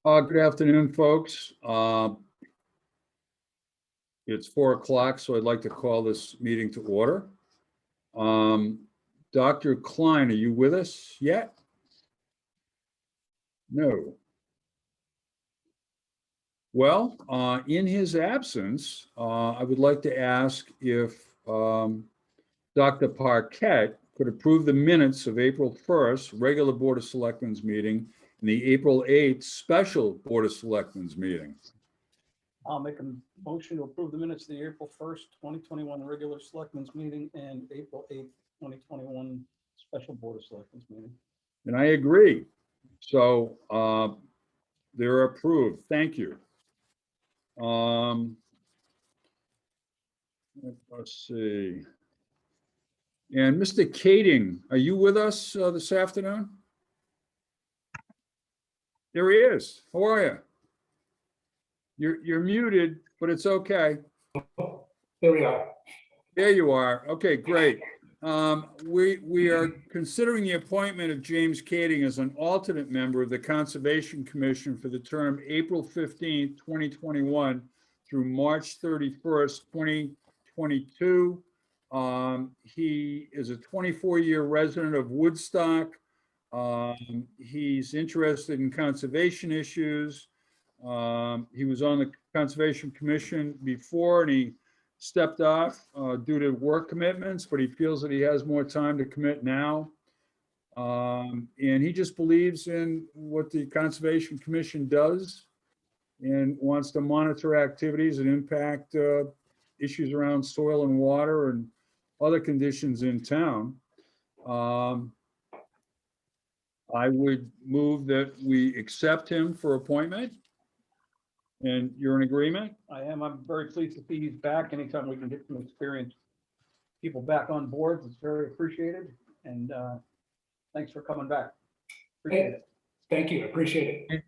Good afternoon, folks. It's 4 o'clock, so I'd like to call this meeting to order. Dr. Klein, are you with us yet? No. Well, in his absence, I would like to ask if Dr. Parquet could approve the minutes of April 1st, regular Board of Selectmen's meeting, and the April 8th special Board of Selectmen's meeting. I'll make a motion to approve the minutes of the April 1st, 2021 regular selectmen's meeting and April 8th, 2021 special Board of Selectmen's meeting. And I agree. So they're approved. Thank you. Let's see. And Mr. Kading, are you with us this afternoon? There he is. How are you? You're muted, but it's okay. There we are. There you are. Okay, great. We are considering the appointment of James Kading as an alternate member of the Conservation Commission for the term April 15th, 2021 through March 31st, 2022. He is a 24-year resident of Woodstock. He's interested in conservation issues. He was on the Conservation Commission before and he stepped off due to work commitments, but he feels that he has more time to commit now. And he just believes in what the Conservation Commission does and wants to monitor activities that impact issues around soil and water and other conditions in town. I would move that we accept him for appointment. And you're in agreement? I am. I'm very pleased to see he's back. Anytime we can get some experienced people back on board, it's very appreciated. And thanks for coming back. Appreciate it. Thank you. Appreciate it.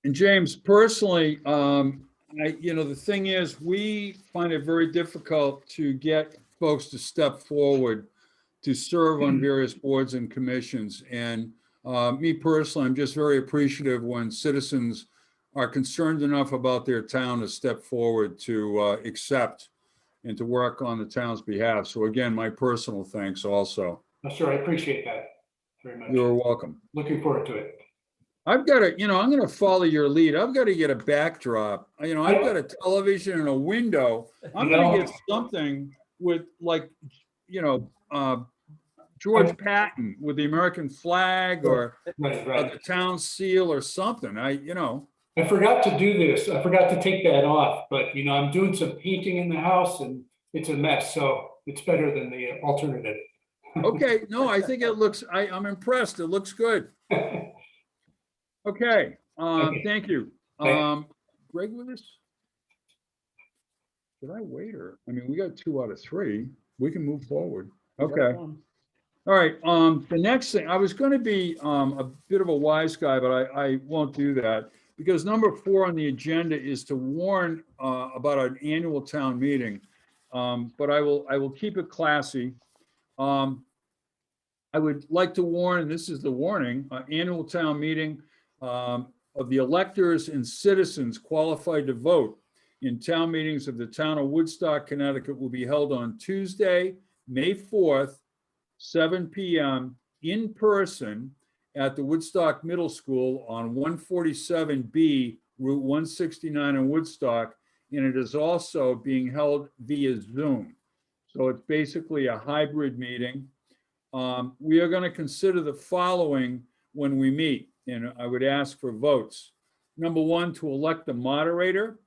And James, personally, the thing is, we find it very difficult to get folks to step forward to serve on various boards and commissions. And me personally, I'm just very appreciative when citizens are concerned enough about their town to step forward to accept and to work on the town's behalf. So again, my personal thanks also. Sure, I appreciate that very much. You're welcome. Looking forward to it. I've got to, I'm going to follow your lead. I've got to get a backdrop. I've got a television and a window. I'm going to get something with George Patton with the American flag or Right. the town seal or something. I forgot to do this. I forgot to take that off, but I'm doing some painting in the house and it's a mess. So it's better than the alternative. Okay, no, I think it looks, I'm impressed. It looks good. Okay, thank you. Greg with us? Should I wait or, we got 2 out of 3. We can move forward. Okay. All right, the next thing, I was going to be a bit of a wise guy, but I won't do that because number 4 on the agenda is to warn about an annual town meeting. But I will keep it classy. I would like to warn, and this is the warning, annual town meeting of the electors and citizens qualified to vote in town meetings of the town of Woodstock, Connecticut will be held on Tuesday, May 4th, 7 p.m. in person at the Woodstock Middle School on 147B Route 169 in Woodstock, and it is also being held via Zoom. So it's basically a hybrid meeting. We are going to consider the following when we meet, and I would ask for votes. Number 1, to elect the moderator.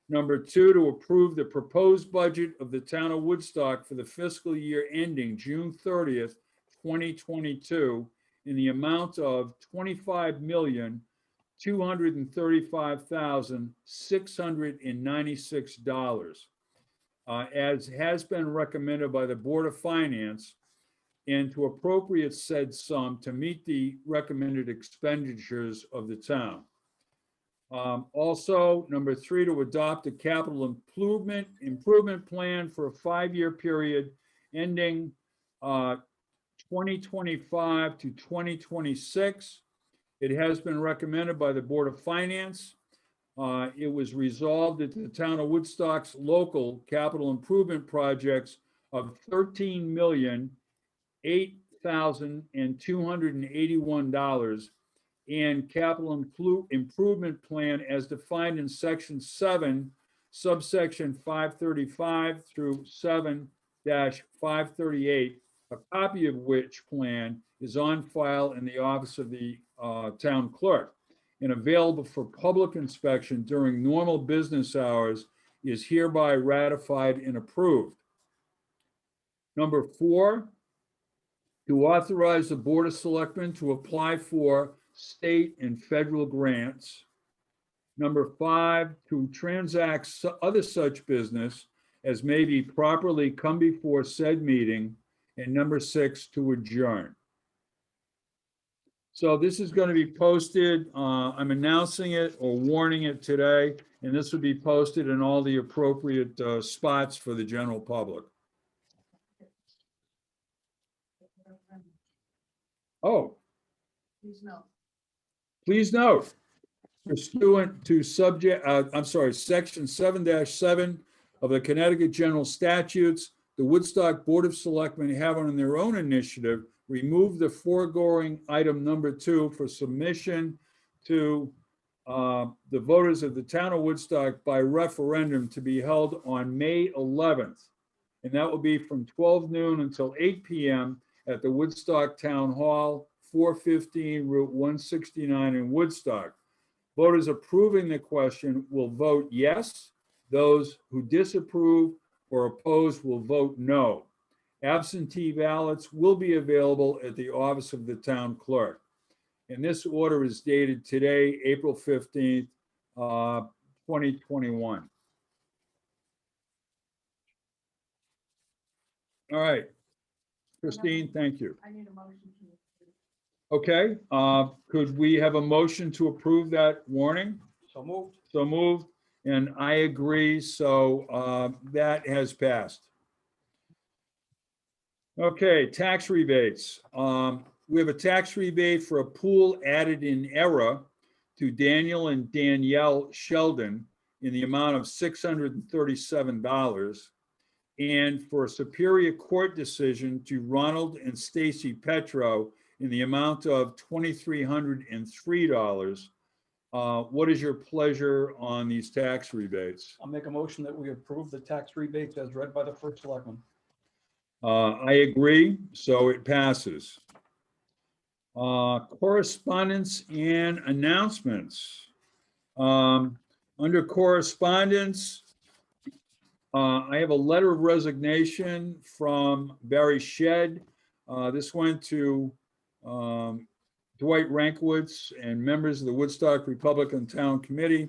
Number 2, to approve the proposed budget of the town of Woodstock for the fiscal year ending June 30th, 2022 in the amount of $25,235,696, as has been recommended by the Board of Finance, and to appropriate said sum to meet the recommended expenditures of the town. Also, number 3, to adopt a capital improvement plan for a 5-year period ending 2025 to 2026. It has been recommended by the Board of Finance. It was resolved that the town of Woodstock's local capital improvement projects of $13,008,281 and capital improvement plan as defined in section 7, subsection 535 through 7-538, a copy of which plan is on file in the office of the town clerk and available for public inspection during normal business hours, is hereby ratified and approved. Number 4, to authorize the Board of Selectmen to apply for state and federal grants. Number 5, to transact other such business as may be properly come before said meeting. And number 6, to adjourn. So this is going to be posted. I'm announcing it or warning it today, and this will be posted in all the appropriate spots for the general public. Oh, please note, pursuant to section 7-7 of the Connecticut General Statutes, the Woodstock Board of Selectmen have on their own initiative removed the foregoing item number 2 for submission to the voters of the town of Woodstock by referendum to be held on May 11th. And that will be from 12 noon until 8 p.m. at the Woodstock Town Hall, 415 Route 169 in Woodstock. Voters approving the question will vote yes. Those who disapprove or oppose will vote no. Absentee ballots will be available at the office of the town clerk. And this order is dated today, April 15th, 2021. All right. Christine, thank you. I need a motion to approve. Okay, could we have a motion to approve that warning? So moved. So moved, and I agree, so that has passed. Okay, tax rebates. We have a tax rebate for a pool added in error to Daniel and Danielle Sheldon in the amount of $637, and for a Superior Court decision to Ronald and Stacy Petro in the amount of $2,303. What is your pleasure on these tax rebates? I'll make a motion that we approve the tax rebates as read by the first selectman. I agree, so it passes. Correspondence and announcements. Under correspondence, I have a letter of resignation from Barry Shedd. This went to Dwight Rankowitz and members of the Woodstock Republican Town Committee.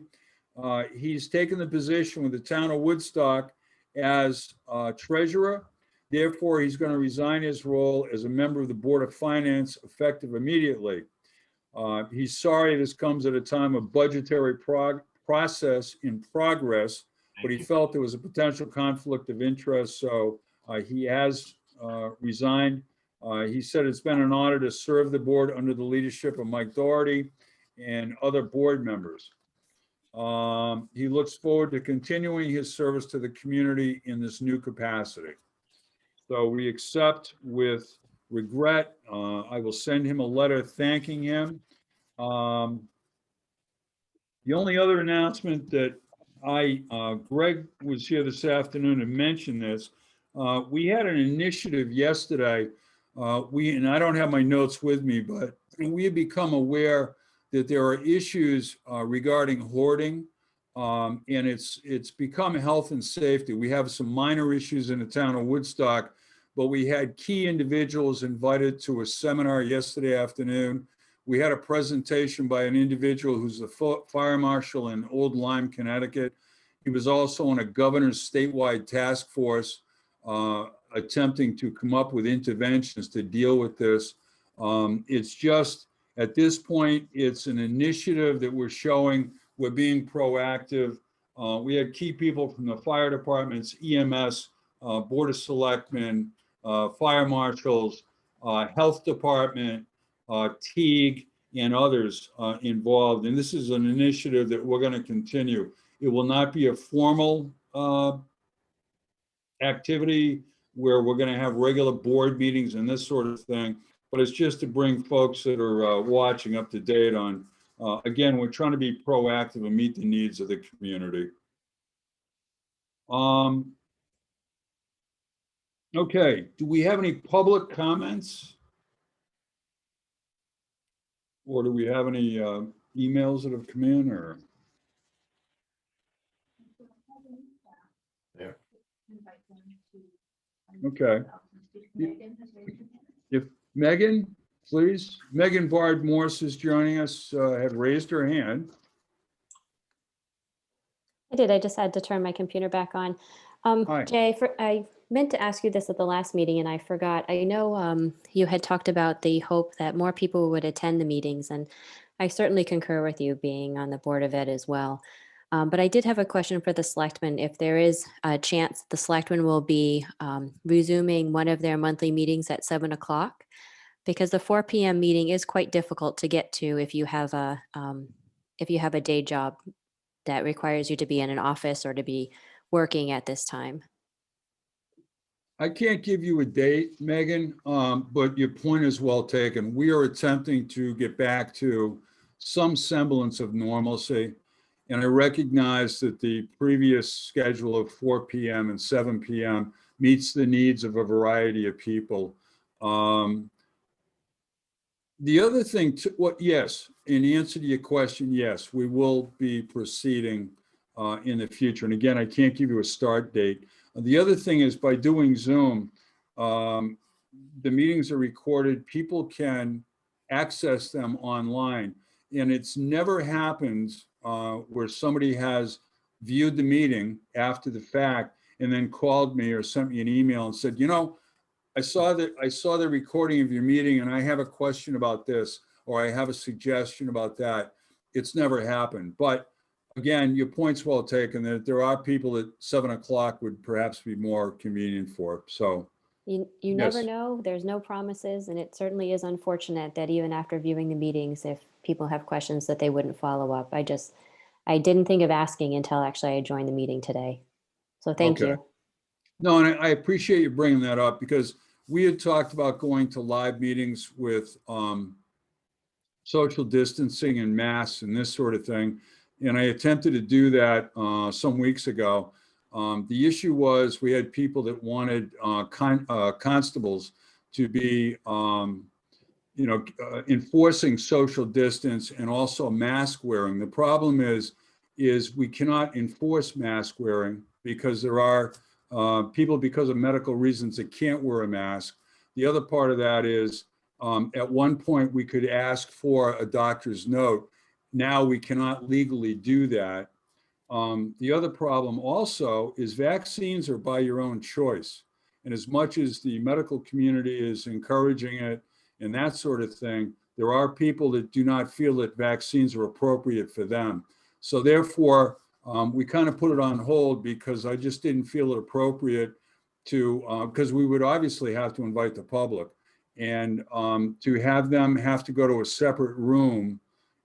He's taken the position with the town of Woodstock as treasurer. Therefore, he's going to resign his role as a member of the Board of Finance effective immediately. He's sorry this comes at a time of budgetary process in progress, but he felt there was a potential conflict of interest, so he has resigned. He said it's been an honor to serve the board under the leadership of Mike Doherty and other board members. He looks forward to continuing his service to the community in this new capacity. So we accept with regret. I will send him a letter thanking him. The only other announcement that Greg was here this afternoon and mentioned this. We had an initiative yesterday. And I don't have my notes with me, but we have become aware that there are issues regarding hoarding, and it's become health and safety. We have some minor issues in the town of Woodstock, but we had key individuals invited to a seminar yesterday afternoon. We had a presentation by an individual who's the fire marshal in Old Lyme, Connecticut. He was also on a governor's statewide task force attempting to come up with interventions to deal with this. It's just, at this point, it's an initiative that we're showing. We're being proactive. We had key people from the fire departments, EMS, Board of Selectmen, fire marshals, Health Department, Teague, and others involved. And this is an initiative that we're going to continue. It will not be a formal activity where we're going to have regular board meetings and this sort of thing, but it's just to bring folks that are watching up to date on, again, we're trying to be proactive and meet the needs of the community. Okay, do we have any public comments? Or do we have any emails that have come in or? Yeah. Okay. If Megan, please, Megan Bard Morse is joining us, had raised her hand. I did. I just had to turn my computer back on. Hi. Jay, I meant to ask you this at the last meeting and I forgot. I know you had talked about the hope that more people would attend the meetings, and I certainly concur with you being on the Board of Ed as well. But I did have a question for the selectmen. If there is a chance the selectmen will be resuming one of their monthly meetings at 7 o'clock, because the 4 p.m. meeting is quite difficult to get to if you have a day job that requires you to be in an office or to be working at this time. I can't give you a date, Megan, but your point is well taken. We are attempting to get back to some semblance of normalcy. And I recognize that the previous schedule of 4 p.m. and 7 p.m. meets the needs of a variety of people. The other thing, yes, in answer to your question, yes, we will be proceeding in the future. And again, I can't give you a start date. The other thing is by doing Zoom, the meetings are recorded. People can access them online. And it's never happened where somebody has viewed the meeting after the fact and then called me or sent me an email and said, you know, I saw the recording of your meeting and I have a question about this, or I have a suggestion about that. It's never happened. But again, your point's well taken that there are people that 7 o'clock would perhaps be more convenient for. So You never Yes. know. There's no promises, and it certainly is unfortunate that even after viewing the meetings, if people have questions that they wouldn't follow up. I didn't think of asking until actually I joined the meeting today. So thank Okay. you. No, and I appreciate you bringing that up because we had talked about going to live meetings with social distancing and masks and this sort of thing. And I attempted to do that some weeks ago. The issue was we had people that wanted constables to be, enforcing social distance and also mask wearing. The problem is we cannot enforce mask wearing because there are people because of medical reasons that can't wear a mask. The other part of that is at one point we could ask for a doctor's note. Now we cannot legally do that. The other problem also is vaccines are by your own choice. And as much as the medical community is encouraging it and that sort of thing, there are people that do not feel that vaccines are appropriate for them. So therefore, we kind of put it on hold because I just didn't feel it appropriate to, because we would obviously have to invite the public and to have them have to go to a separate room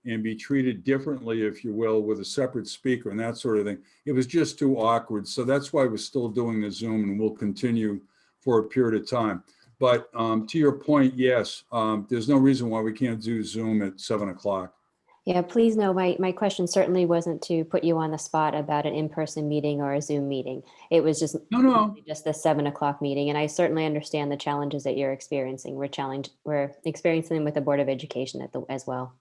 and be treated differently, if you will, with a separate speaker and that sort of thing. It was just too awkward. So that's why we're still doing the Zoom and we'll continue for a period of time. But to your point, yes, there's no reason why we can't do Zoom at 7 o'clock. Yeah, please know my question certainly wasn't to put you on the spot about an in-person meeting or a Zoom meeting. It was just No. just the 7 o'clock meeting. And I certainly understand the challenges that you're experiencing. We're experiencing them with the Board of Education as well.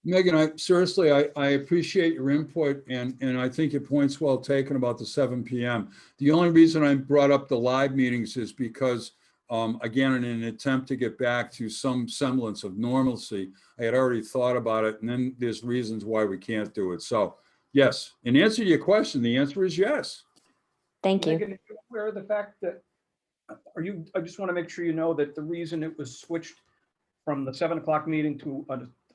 Megan, I appreciate your input and I think your point's well taken about the 7 p.m. The only reason I brought up the live meetings is because, again, in an attempt to get back to some semblance of normalcy, I had already thought about it and then there's reasons why we can't do it. So yes, in answer to your question, the answer is yes. Thank you. Megan, are you aware of the fact that, I just want to make sure you know that the reason it was switched from the 7 o'clock meeting to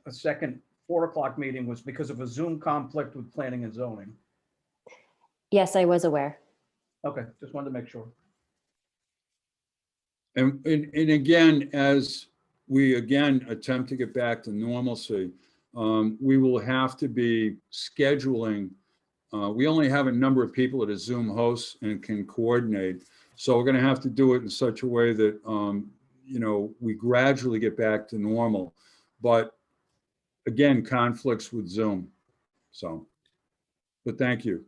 a second 4 o'clock meeting was because of a Zoom conflict with planning and zoning. Yes, I was aware. Okay, just wanted to make sure. And again, as we again attempt to get back to normalcy, we will have to be scheduling. We only have a number of people that a Zoom hosts and can coordinate. So we're going to have to do it in such a way that, you know, we gradually get back to normal. But again, conflicts with Zoom. So, but thank you.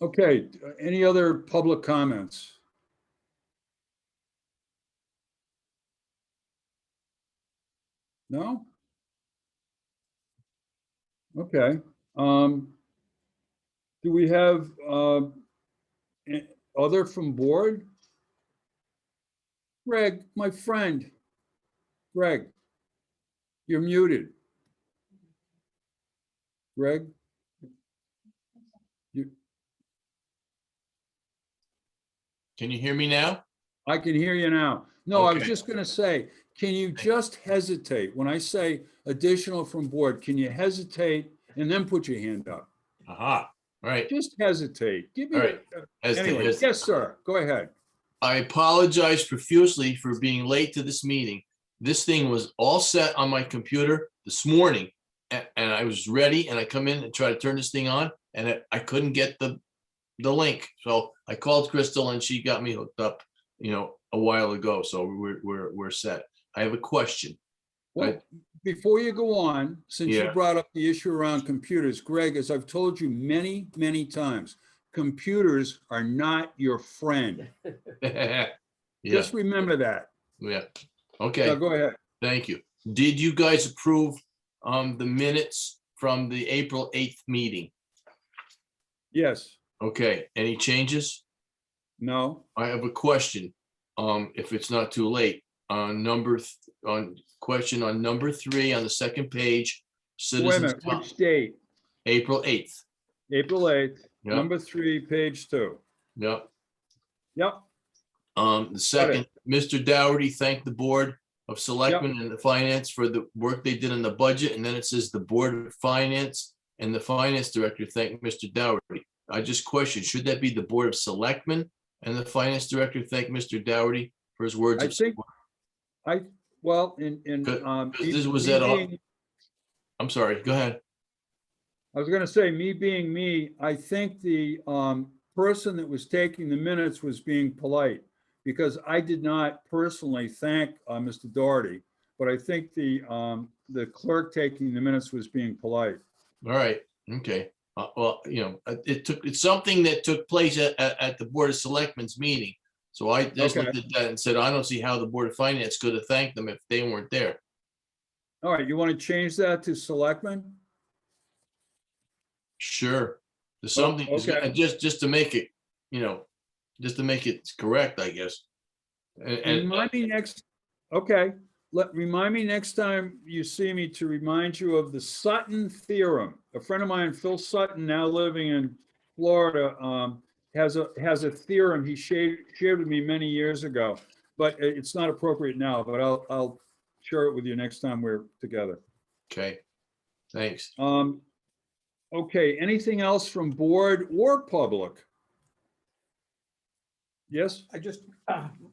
Okay, any other public comments? No? Okay. Do we have other from board? Greg, my friend. Greg, you're muted. Greg? You, Can you hear me now? I can hear you now. No, I was Okay. just gonna say, can you just hesitate? When I say additional from board, can you hesitate and then put your hand up? Aha, all right. Just hesitate. Give me, All right. anyway, yes, sir. Go ahead. I apologize profusely for being late to this meeting. This thing was all set on my computer this morning, and I was ready, and I come in and try to turn this thing on, and I couldn't get the link. So I called Crystal, and she got me hooked up, you know, a while ago. So we're set. I have a question. Well, before you go on, since you Yeah. brought up the issue around computers, Greg, as I've told you many, many times, computers are not your friend. Yeah, Just remember that. yeah. Now, Okay, go ahead. thank you. Did you guys approve the minutes from the April 8th meeting? Yes, Okay, any changes? no, I have a question, if it's not too late, on question on number 3 on the second page. wait a Citizens, minute, which date? April 8th. April 8th, Yep, number 3, page 2. yep. Yep, The second, Mr. Dougherty thanked the Board of Selectmen and the Finance for the work they did on the budget, and then it says the Board of Finance and the Finance Director thanked Mr. Dougherty. I just questioned, should that be the Board of Selectmen and the Finance Director thanked Mr. Dougherty for his words I of think- support? well, 'Cause this was at all- I'm sorry, go ahead. I was gonna say, me being me, I think the person that was taking the minutes was being polite, because I did not personally thank Mr. Doherty, but I think the clerk taking the minutes was being polite. All right, okay. Well, you know, it's something that took place at the Board of Selectmen's meeting. So I just Okay. looked at that and said, I don't see how the Board of Finance could have thanked them if they weren't there. All right, you want to change that to selectmen? Sure. There's something, okay. just to make it, you know, just to make it correct, I guess. And Remind me next, okay, remind me next time you see me to remind you of the Sutton theorem. A friend of mine, Phil Sutton, now living in Florida, has a theorem he shared with me many years ago, but it's not appropriate now, but I'll share it with you next time we're together. okay, thanks. Okay, anything else from board or public? Yes? I just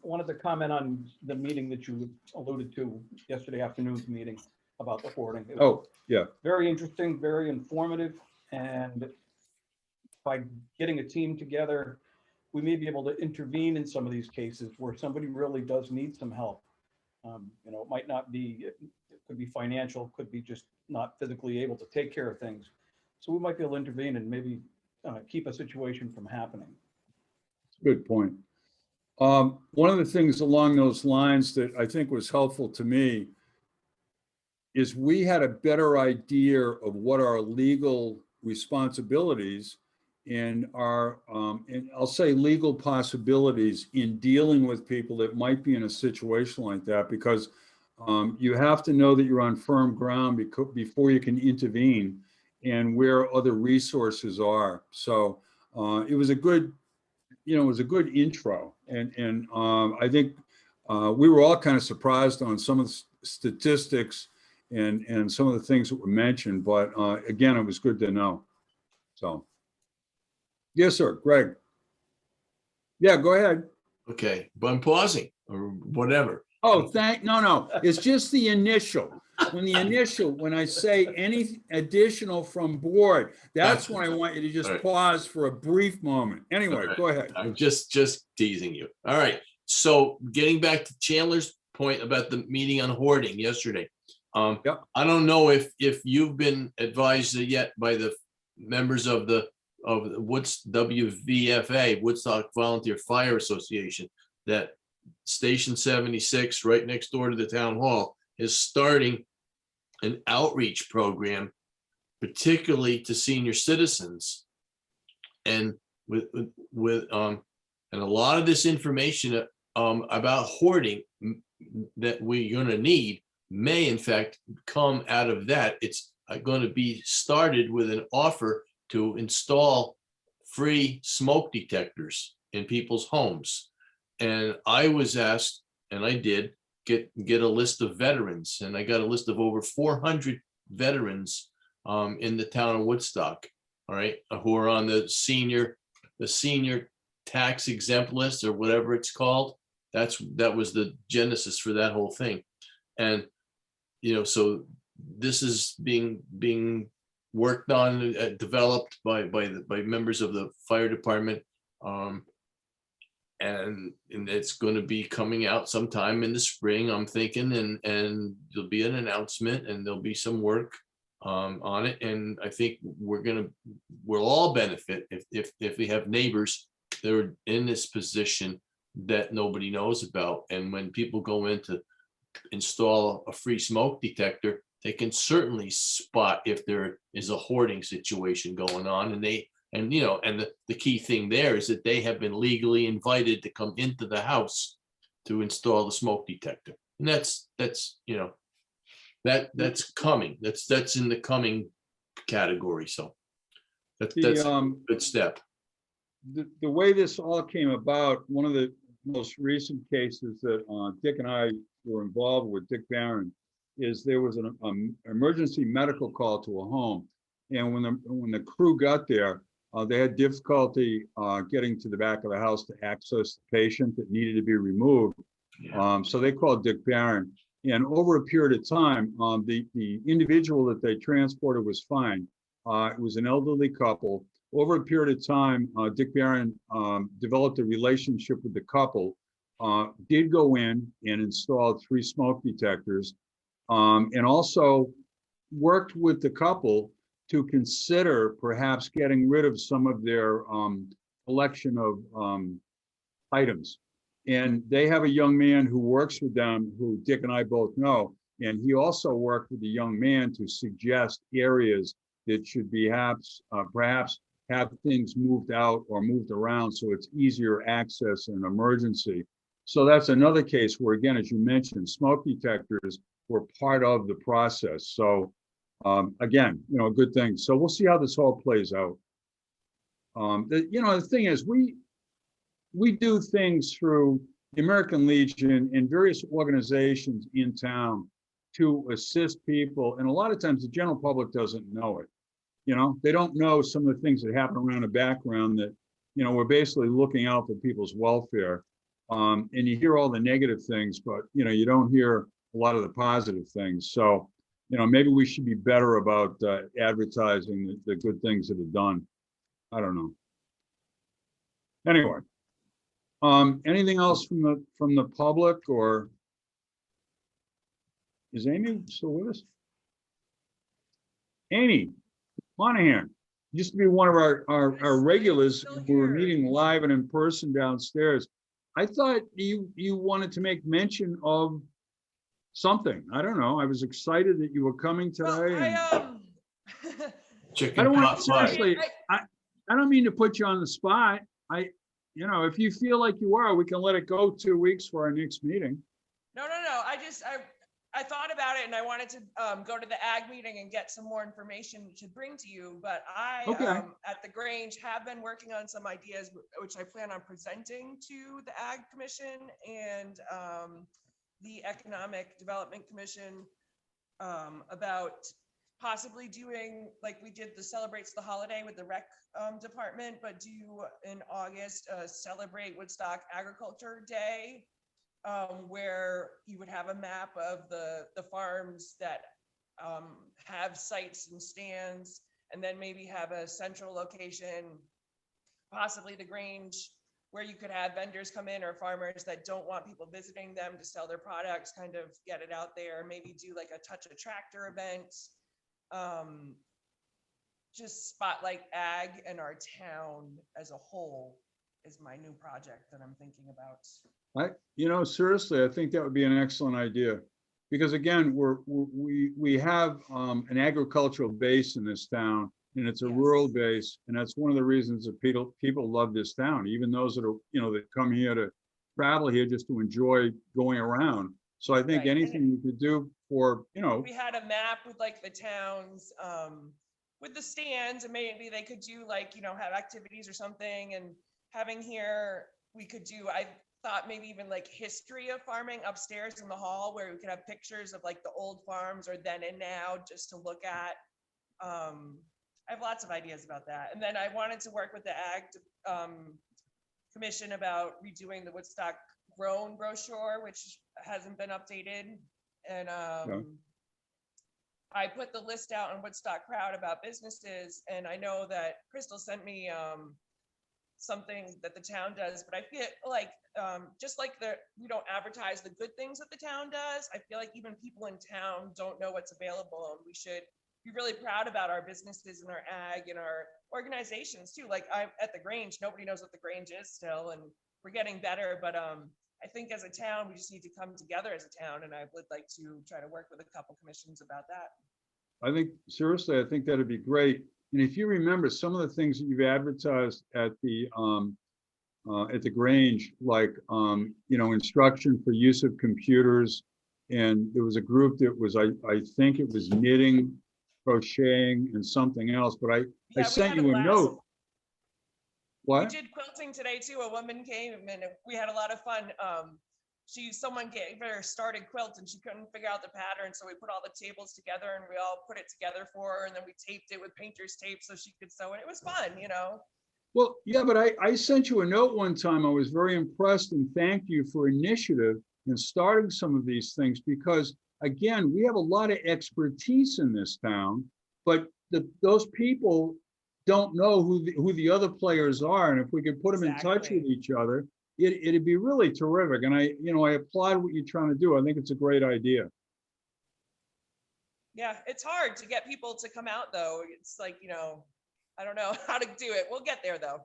wanted to comment on the meeting that you alluded to, yesterday afternoon's meeting about the hoarding. It was Oh, yeah, very interesting, very informative, and by getting a team together, we may be able to intervene in some of these cases where somebody really does need some help. You know, it might not be, it could be financial, could be just not physically able to take care of things. So we might be able to intervene and maybe keep a situation from happening. good point. One of the things along those lines that I think was helpful to me is we had a better idea of what our legal responsibilities and our, and I'll say legal possibilities in dealing with people that might be in a situation like that, because you have to know that you're on firm ground before you can intervene and where other resources are. So it was a good, you know, it was a good intro. And I think we were all kind of surprised on some of the statistics and some of the things that were mentioned, but again, it was good to know. So, yes, sir, Greg. Yeah, go ahead. Okay, but I'm pausing or whatever. Oh, no, it's just the initial. When I say any additional from board, that's when I want you to just All right. pause for a brief moment. Anyway, All right. go ahead. I'm just teasing you. All right. So getting back to Chandler's point about the meeting on hoarding yesterday. Yep. I don't know if you've been advised yet by the members of the WVFA, Woodstock Volunteer Fire Association, that Station 76, right next door to the town hall, is starting an outreach program, particularly to senior citizens. And and a lot of this information about hoarding that we're going to need may in fact come out of that. It's going to be started with an offer to install free smoke detectors in people's homes. And I was asked, and I did get a list of veterans, and I got a list of over 400 veterans in the town of Woodstock, all right, who are on the senior tax exempt list or whatever it's called. That was the genesis for that whole thing. And so this is being worked on, developed by members of the fire department, and it's going to be coming out sometime in the spring, I'm thinking, and there'll be an announcement and there'll be some work on it. And I think we'll all benefit if we have neighbors that are in this position that nobody knows about. And when people go in to install a free smoke detector, they can certainly spot if there is a hoarding situation going on. And the key thing there is that they have been legally invited to come into the house to install the smoke detector. And that's coming. That's in the coming category. So that's a good step. The way this all came about, one of the most recent cases that Dick and I were involved with, Dick Barron, is there was an emergency medical call to a home. And when the crew got there, they had difficulty getting to the back of the house to access the patient that needed to be removed. Yeah. So they called Dick Barron. And over a period of time, the individual that they transported was fine. It was an elderly couple. Over a period of time, Dick Barron developed a relationship with the couple, did go in and installed 3 smoke detectors, and also worked with the couple to consider perhaps getting rid of some of their collection of items. And they have a young man who works with them, who Dick and I both know, and he also worked with the young man to suggest areas that should be perhaps have things moved out or moved around so it's easier access in an emergency. So that's another case where, again, as you mentioned, smoke detectors were part of the process. So again, a good thing. So we'll see how this all plays out. The thing is, we do things through the American Legion and various organizations in town to assist people. And a lot of times the general public doesn't know it. They don't know some of the things that happen around the background that, we're basically looking out for people's welfare. And you hear all the negative things, but, you don't hear a lot of the positive things. So, maybe we should be better about advertising the good things that are done. I don't know. Anyway, anything else from the public, or is Amy still with us? Amy Monahan used to be one of our regulars who were meeting live and in person downstairs. I thought you wanted to make mention of something. I don't know. I was excited that you were coming today. Well, Chicken I don't want pot to, pie. seriously, I don't mean to put you on the spot. If you feel like you are, we can let it go 2 weeks for our next meeting. No. I thought about it and I wanted to go to the ag meeting and get some more information to bring to you, but I, Okay. At the Grange, have been working on some ideas, which I plan on presenting to the Ag Commission and the Economic Development Commission about possibly doing like we did the celebrates the holiday with the rec department, but do in August, celebrate Woodstock Agriculture Day, where you would have a map of the farms that have sites and stands, and then maybe have a central location, possibly the Grange, where you could have vendors come in or farmers that don't want people visiting them to sell their products, kind of get it out there, maybe do like a touch a tractor event. Just spotlight ag and our town as a whole is my new project that I'm thinking about. Seriously, I think that would be an excellent idea. Because again, we have an agricultural base in this town, and it's a Yes. rural base, and that's one of the reasons that people love this town, even those that are, that come here to travel here just to enjoy going around. So I think Right, and- anything you could do for, We had a map with like the towns, with the stands, and maybe they could do like, have activities or something, and having here, we could do, I thought maybe even like history of farming upstairs in the hall, where we could have pictures of like the old farms or then and now, just to look at. I have lots of ideas about that. And then I wanted to work with the Ag Commission about redoing the Woodstock Grown brochure, which hasn't been updated. And I put the list out on Woodstock Crowd about businesses, and I know that Crystal sent me something that the town does, but I feel like just like we don't advertise the good things that the town does, I feel like even people in town don't know what's available, and we should be really proud about our businesses and our ag and our organizations too. Like I'm at the Grange, nobody knows what the Grange is still, and we're getting better, but I think as a town, we just need to come together as a town, and I would like to try to work with a couple commissions about that. I think, seriously, I think that'd be great. And if you remember some of the things that you've advertised at the Grange, like, instruction for use of computers. And there was a group that was, I think it was knitting, crocheting, and something else, but I Yeah, we sent had you a blast. note. We What? did quilting today too. A woman came and we had a lot of fun. Someone gave her started quilt and she couldn't figure out the pattern. So we put all the tables together and we all put it together for her. And then we taped it with painter's tape so she could sew it. It was fun, Well, yeah, but I sent you a note one time. I was very impressed and thanked you for initiative in starting some of these things, because again, we have a lot of expertise in this town, but those people don't know who the other players are. And if we could put them in touch Exactly. with each other, it'd be really terrific. And I applaud what you're trying to do. I think it's a great idea. Yeah, it's hard to get people to come out though. It's like, I don't know how to do it. We'll get there though.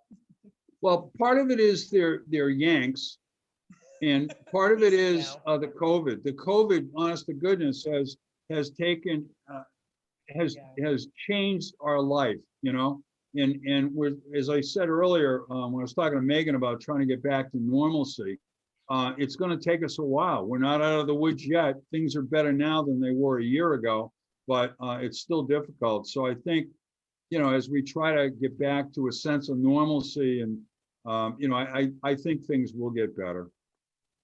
Well, part of it is they're Yanks, and part of it Easy is now. the COVID. The COVID, honest to goodness, has taken has changed our life, and we're, as I said earlier, when I was talking to Megan about trying to get back to normalcy, it's going to take us a while. We're not out of the woods yet. Things are better now than they were a year ago, but it's still difficult. So I think, as we try to get back to a sense of normalcy, and I think things will get better.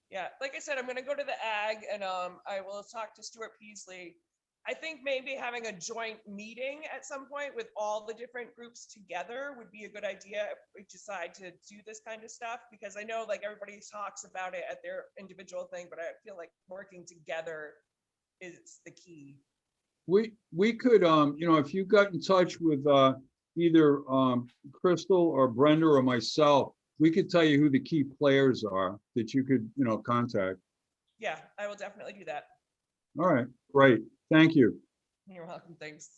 Yeah, like I said, I'm gonna go to the ag and I will talk to Stuart Peasley. I think maybe having a joint meeting at some point with all the different groups together would be a good idea if we decide to do this kind of stuff, because I know like everybody talks about it at their individual thing, but I feel like working together is the key. We could, if you got in touch with either Crystal or Brenda or myself, we could tell you who the key players are that you could, contact. Yeah, I will definitely do that. All right, great. Thank you. You're welcome. Thanks.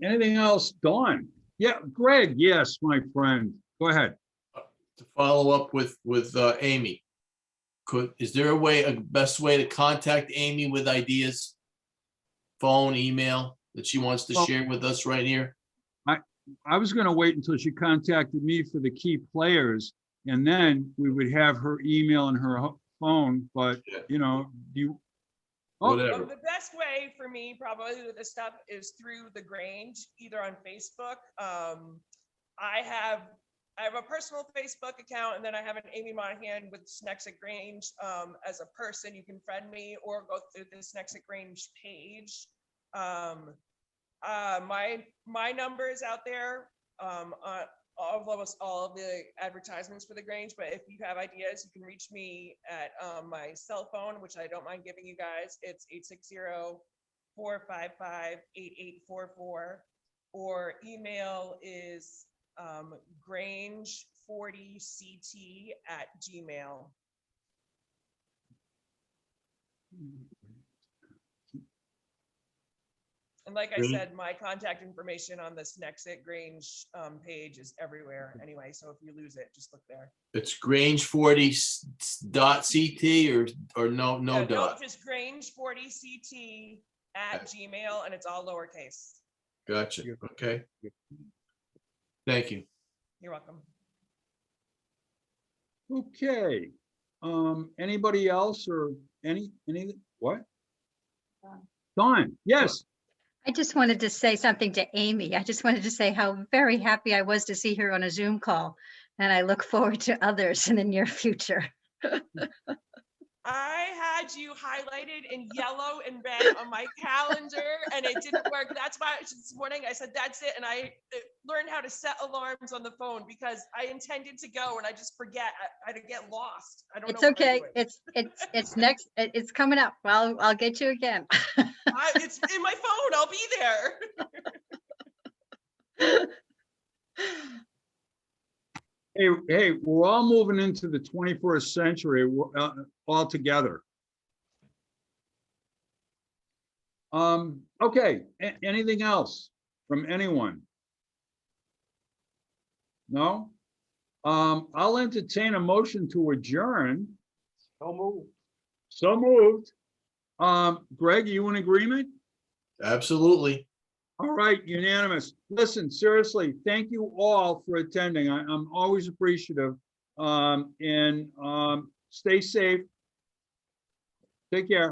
Anything else? Dawn? Yeah, Greg, yes, my friend. Go ahead. To follow up with Amy, is there a best way to contact Amy with ideas? Phone, email that she wants to Well- share with us right here? I was going to wait until she contacted me for the key players, and then we would have her email and her phone, but, you. Oh, Whatever. The best way for me probably with this stuff is through the Grange, either on Facebook. I have a personal Facebook account, and then I have an Amy Monahan with Snexic Grange as a person. You can friend me or go through the Snexic Grange page. My number is out there, almost all of the advertisements for the Grange, but if you have ideas, you can reach me at, my cell phone, which I don't mind giving you guys. It's 860-455-8844, or email is, grange40ct@gmail. And like I Great. said, my contact information on this Nexit Grange page is everywhere anyway. So if you lose it, just look there. It's Grange40.ct or no Yeah, dot. just Grange40ct@gmail, and it's all lowercase. Gotcha. Okay. Thank you. You're welcome. Okay. Anybody else or what? Dawn, yes. I just wanted to say something to Amy. I just wanted to say how very happy I was to see her on a Zoom call. And I look forward to others in the near future. I had you highlighted in yellow and red on my calendar, and it didn't work. That's why this morning I said, that's it. And I learned how to set alarms on the phone because I intended to go and I just forget. I get lost. I don't know. It's what I'm okay. doing. It's next. It's coming up. Well, I'll get you again. It's in my phone. I'll be there. Hey, we're all moving into the 21st century all together. Okay, anything else from anyone? No? I'll entertain a motion to adjourn. So moved. So moved. Greg, you in agreement? Absolutely. All right, unanimous. Listen, seriously, thank you all for attending. I'm always appreciative. And stay safe. Take care.